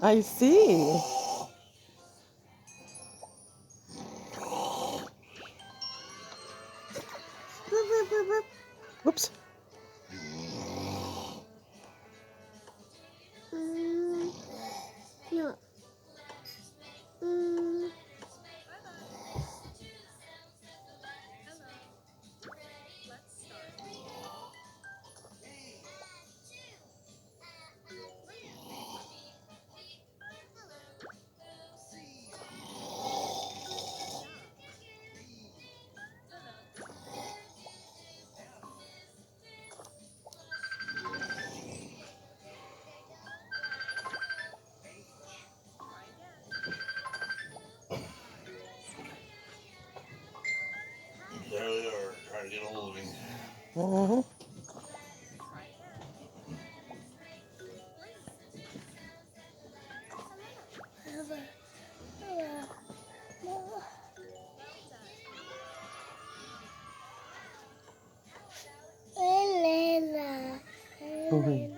I see. Whoops. No. There they are, trying to get a living. Mm-hmm. Elena. Mm-hmm.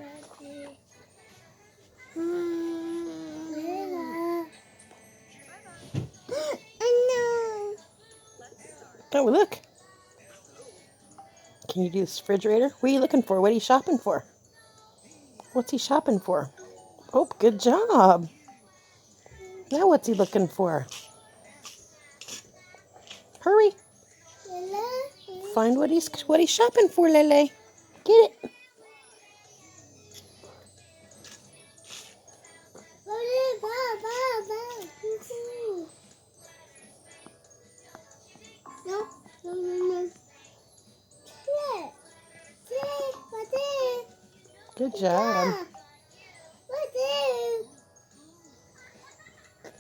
Oh, look. Can you do this refrigerator? What are you looking for? What are you shopping for? What's he shopping for? Oh, good job. Now what's he looking for? Hurry. Find what he's shopping for, Lele. Get it. Good job.